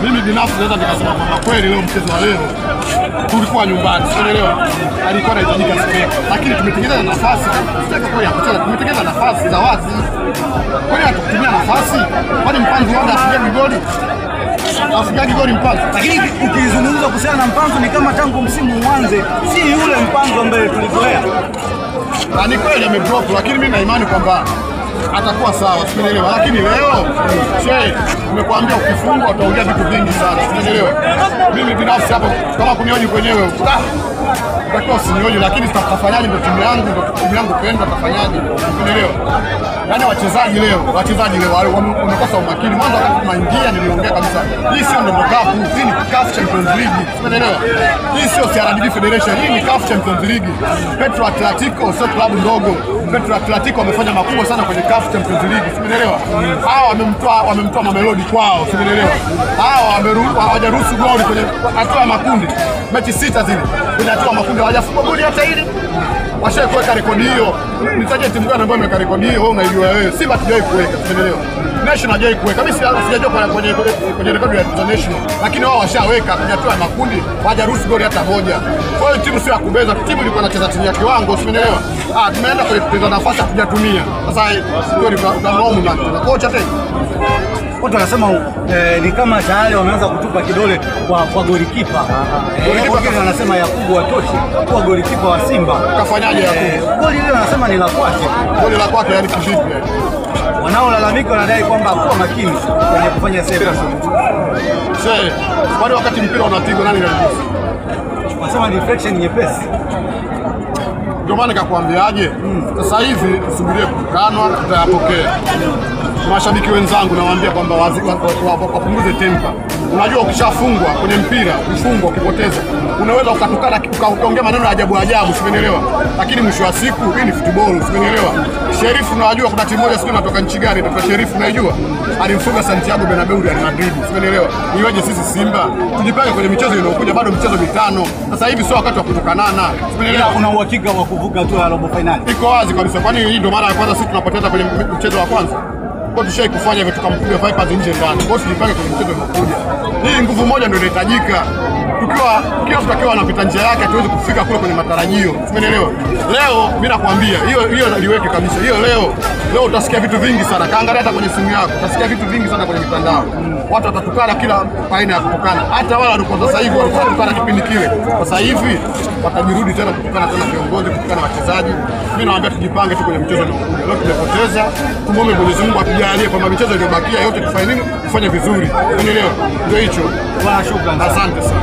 Mimi binafsi naweza nikasema kwamba kweli leo mchezo wa leo tulikuwa nyumbani, unaelewa? Alikuwa anahitajika sana. Lakini tumetengeneza nafasi, sitaki kwa kucheza, tumetengeneza nafasi za wazi. Kwa nini hatukutumia nafasi? Kwani Mpanzu wanda asipiga goli? Asipiga goli Mpanzu. Lakini ukizungumza kuhusiana na Mpanzu ni kama tangu msimu uanze, si yule Mpanzu ambaye tulizoea. Na ni kweli amedrop, lakini mimi na imani kwamba atakuwa sawa, umeelewa? Lakini leo nimekuambia ukifungwa utaongea vitu vingi sana, umeelewa? Mimi binafsi hapo kama kunioji kwenyewe utakuwa usinioji, lakini tutafanyaje? Ndio timu yangu pendwa, tutafanyaje? Umeelewa? Yaani wachezaji leo wamekosa umakini. Mwanzo wakati tunaingia niliongea kabisa, hii sio ndio cup, hii ni CAF Champions League, umeelewa? Hii sio CRDB Federation, hii ni CAF Champions League. Petro Atletico sio klabu ndogo. Petro Atletico wamefanya makubwa sana kwenye CAF Champions League, umeelewa? Hao wamemtoa Mamelodi kwao, umeelewa? Hao hawajaruhusu goli kwenye hatua ya makundi. Mechi 6 zile kwenye hatua ya makundi hawajafunga goli hata hili. Washakuweka rekodi hiyo. Nitaje timu gani ambayo imeweka rekodi hiyo? Wewe unaijua wewe. Simba hatujawahi kuweka, umeelewa? National hajawahi kuweka. Mimi sijajua kwenye rekodi ya National. Lakini wao washaweka kwenye hatua ya makundi, hawajaruhusu goli hata moja. Kwa hiyo timu sio ya kubeza, timu ilikuwa inacheza timu ya kiwango, umeelewa? Tumeenda kwenye nafasi hatujatumia. Sasa ndio ni mlaumu na kocha tena. Watu wanasema ni kama tayari wameanza kutupa kidole kwa golikipa. Wengine wanasema Yakubu Watoshi kwa golikipa wa Simba. Kafanyaje Yakubu? Goli ile wanasema ni la kwake. Goli la kwake yani kivipi? Wanaolalamika wanadai kwamba hakuwa makini kwenye kufanya save. Kwani wakati mpira unapigwa nani anaruhusu? Wanasema deflection nyepesi. Ndio maana nikakwambiaje? Sasa hivi tusubirie kukanwa, tutayapokea. Mashabiki wenzangu nawaambia kwamba wapunguze tempa. Unajua ukishafungwa kwenye mpira, kufungwa ukipoteza, unaweza ukatukana ukaongea maneno ya ajabu, umeelewa? Lakini mwisho wa siku hii ni football, umeelewa? Sheriff unajua kuna timu moja sio inatoka nchi gani, inatoka Sheriff unajua? Alimfunga Santiago Bernabeu ya Madrid, umeelewa? Iweje sisi Simba tujipange kwenye michezo inayokuja, bado michezo mitano. Sasa hivi sio wakati wa kutukanana, umeelewa? Kuna uhakika wa kuvuka tu robo finali? Iko wazi kabisa. Kwani hii ndio mara ya kwanza sisi tunapoteza kwenye mchezo wa kwanza? Kwa tushai kufanya hivyo tukampiga Vipers nje ndani. Kwa hiyo tujipange kwenye mchezo unaokuja. Hii nguvu moja ndio inahitajika. Kila mtu akiwa anapita njia yake hatuwezi kufika kule kwenye matarajio. Umeelewa? Leo mimi nakwambia hiyo liweke kabisa. Hiyo leo utasikia vitu vingi sana. Kaangalia hata kwenye simu yako. Utasikia vitu vingi sana kwenye mitandao. Watu watatukana kila aina ya kutukana. Hata wale walikuwa sasa hivi walikuwa kutukana kipindi kile. Sasa hivi watajirudi tena kutukana viongozi, kutukana wachezaji. Mimi nawaambia tujipange tu kwenye mchezo unaokuja. Leo tumepoteza. Tumuombe Mwenyezi Mungu atujalie kwamba michezo iliyobakia yote tufanye nini? Tufanye vizuri. Umeelewa? Ndio hicho. Bwana shukrani. Asante sana.